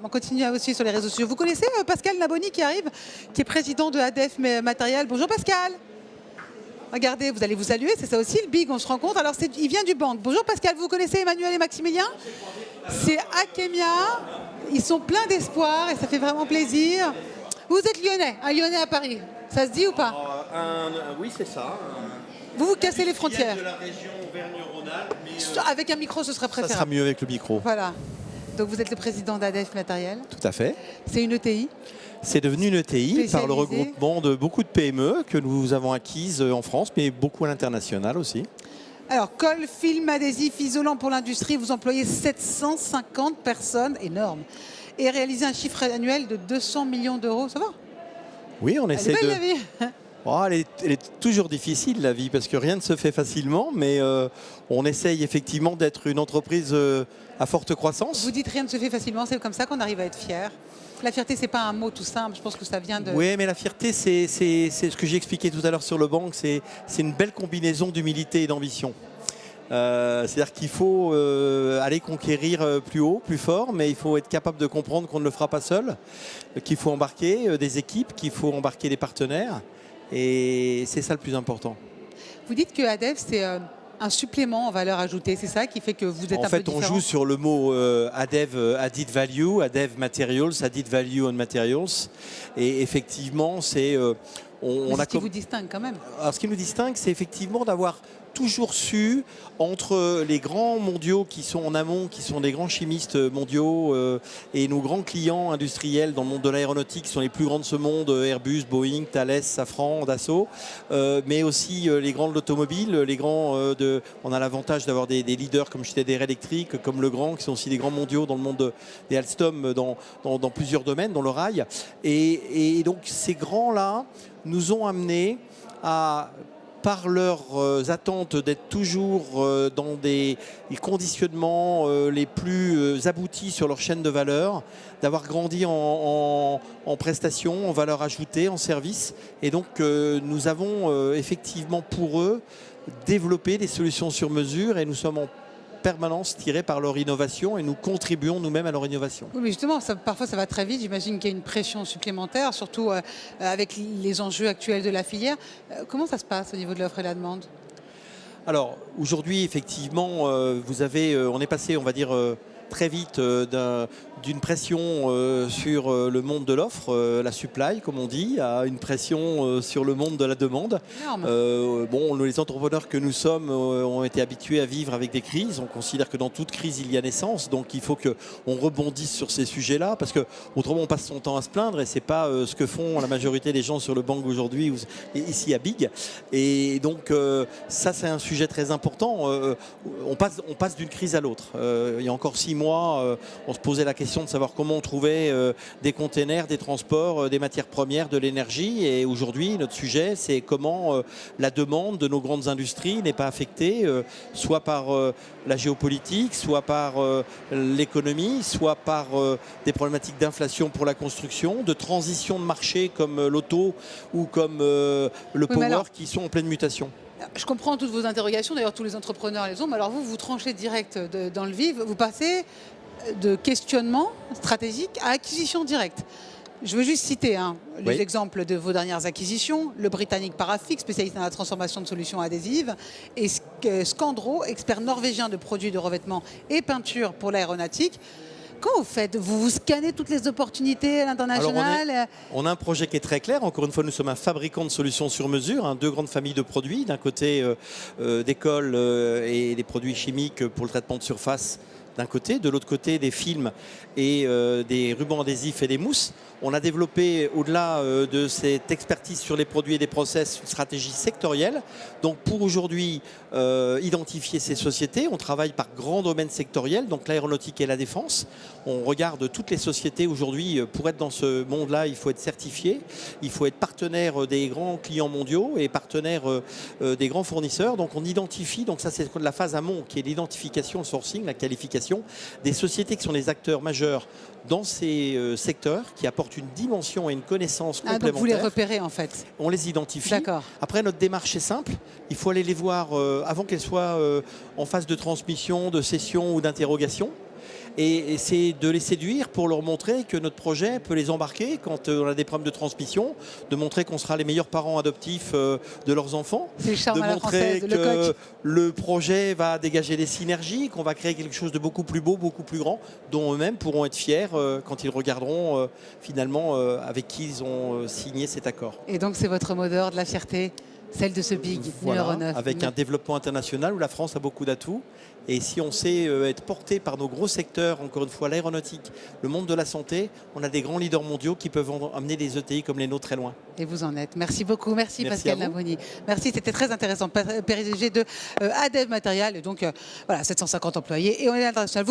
On continue aussi sur les réseaux sociaux. Vous connaissez Pascal Naboni qui arrive, qui est président de ADEF Matériel. Bonjour Pascal. Regardez, vous allez vous saluer, c'est ça aussi le big, on se rend compte. Alors il vient du banque. Bonjour Pascal, vous connaissez Emmanuel et Maximilien? C'est Akemia, ils sont pleins d'espoir et ça fait vraiment plaisir. Vous êtes lyonnais, un lyonnais à Paris, ça se dit ou pas? Oui, c'est ça. Vous cassez les frontières. De la région Auvergne-Rhône-Alpes, mais Avec un micro, ce serait préférable. Ça sera mieux avec le micro. Voilà. Donc vous êtes le président d'ADEF Matériel. Tout à fait. C'est une ETI. C'est devenu une ETI par le regroupement de beaucoup de PME que nous avons acquises en France, mais beaucoup à l'international aussi. Alors, colle, film, adhésif, isolant pour l'industrie, vous employez 750 personnes, énorme, et réalisez un chiffre annuel de 200 millions d'euros, ça va? Oui, on essaie de... la vie. Oh, elle est toujours difficile la vie parce que rien ne se fait facilement, mais on essaye effectivement d'être une entreprise à forte croissance. Vous dites rien ne se fait facilement, c'est comme ça qu'on arrive à être fier. La fierté, c'est pas un mot tout simple, je pense que ça vient de... Oui, mais la fierté, c'est ce que j'ai expliqué tout à l'heure sur le banc, c'est une belle combinaison d'humilité et d'ambition. C'est-à-dire qu'il faut aller conquérir plus haut, plus fort, mais il faut être capable de comprendre qu'on ne le fera pas seul, qu'il faut embarquer des équipes, qu'il faut embarquer des partenaires. Et c'est ça le plus important. Vous dites que ADEF, c'est un supplément en valeur ajoutée, c'est ça qui fait que vous êtes un peu différent? En fait, on joue sur le mot ADEV, Added Value, ADEV Materials, Added Value on Materials. Et effectivement, c'est... ce qui vous distingue quand même. Alors, ce qui nous distingue, c'est effectivement d'avoir toujours su, entre les grands mondiaux qui sont en amont, qui sont des grands chimistes mondiaux, et nos grands clients industriels dans le monde de l'aéronautique, qui sont les plus grands de ce monde, Airbus, Boeing, Thales, Safran, Dassault, mais aussi les grands de l'automobile, les grands on a l'avantage d'avoir des leaders comme Schneider Electric, comme Legrand, qui sont aussi des grands mondiaux dans le monde des Alstom, dans plusieurs domaines, dans le rail. Et donc ces grands-là nous ont amenés à, par leurs attentes d'être toujours dans des conditionnements les plus aboutis sur leur chaîne de valeur, d'avoir grandi en prestations, en valeur ajoutée, en service. Et donc nous avons effectivement pour eux développé des solutions sur mesure et nous sommes en permanence tirés par leur innovation et nous contribuons nous-mêmes à leur innovation. Oui, mais justement, parfois ça va très vite. J'imagine qu'il y a une pression supplémentaire, surtout avec les enjeux actuels de la filière. Comment ça se passe au niveau de l'offre et la demande? Alors, aujourd'hui, effectivement, on est passé, on va dire, très vite d'une pression sur le monde de l'offre, la supply comme on dit, à une pression sur le monde de la demande. Bon, les entrepreneurs que nous sommes ont été habitués à vivre avec des crises. On considère que dans toute crise il y a naissance, donc il faut qu'on rebondisse sur ces sujets-là, parce que autrement on passe son temps à se plaindre et c'est pas ce que font la majorité des gens sur le banc aujourd'hui, ici à Big. Et donc ça c'est un sujet très important. On passe d'une crise à l'autre. Il y a encore 6 mois, on se posait la question de savoir comment on trouvait des containers, des transports, des matières premières, de l'énergie. Et aujourd'hui, notre sujet, c'est comment la demande de nos grandes industries n'est pas affectée, soit par la géopolitique, soit par l'économie, soit par des problématiques d'inflation pour la construction, de transition de marché comme l'auto ou comme le power qui sont en pleine mutation. Je comprends toutes vos interrogations, d'ailleurs tous les entrepreneurs les ont, mais alors vous tranchez direct dans le vif, vous passez de questionnement stratégique à acquisition directe. Je veux juste citer les exemples de vos dernières acquisitions, le britannique Parafix, spécialiste dans la transformation de solutions adhésives, et Scandro, expert norvégien de produits de revêtement et peinture pour l'aéronautique. Comment vous faites? Vous scannez toutes les opportunités à l'international? On a un projet qui est très clair. Encore une fois, nous sommes un fabricant de solutions sur mesure, 2 grandes familles de produits. D'un côté, des colles et des produits chimiques pour le traitement de surface d'un côté, de l'autre côté des films et des rubans adhésifs et des mousses. On a développé, au-delà de cette expertise sur les produits et les process, une stratégie sectorielle. Donc pour aujourd'hui, identifier ces sociétés, on travaille par grands domaines sectoriels, donc l'aéronautique et la défense. On regarde toutes les sociétés aujourd'hui. Pour être dans ce monde-là, il faut être certifié, il faut être partenaire des grands clients mondiaux et partenaire des grands fournisseurs. Donc on identifie, donc ça c'est la phase amont qui est l'identification, le sourcing, la qualification des sociétés qui sont les acteurs majeurs dans ces secteurs, qui apportent une dimension et une connaissance complémentaire. Donc vous les repérez en fait? On les identifie. D'accord. Après, notre démarche est simple. Il faut aller les voir avant qu'elles soient en phase de transmission, de cession ou d'interrogation. Et c'est de les séduire pour leur montrer que notre projet peut les embarquer quand on a des problèmes de transmission, de montrer qu'on sera les meilleurs parents adoptifs de leurs enfants, C'est le charme de à la montrer française, le que coq. le projet va dégager des synergies, qu'on va créer quelque chose de beaucoup plus beau, beaucoup plus grand, dont eux-mêmes pourront être fiers quand ils regarderont finalement avec qui ils ont signé cet accord. Et donc c'est votre mot d'ordre, la fierté, celle de ce big Voilà, numéro 9. avec un développement international où la France a beaucoup d'atouts. Et si on sait être porté par nos gros secteurs, encore une fois l'aéronautique, le monde de la santé, on a des grands leaders mondiaux qui peuvent amener des ETI comme les nôtres très loin. Et vous en êtes. Merci beaucoup. Merci Merci Pascal à vous. Navoni. Merci, c'était très intéressant. PDG de ADEV Matériel. Et donc voilà, 750 employés et on est international.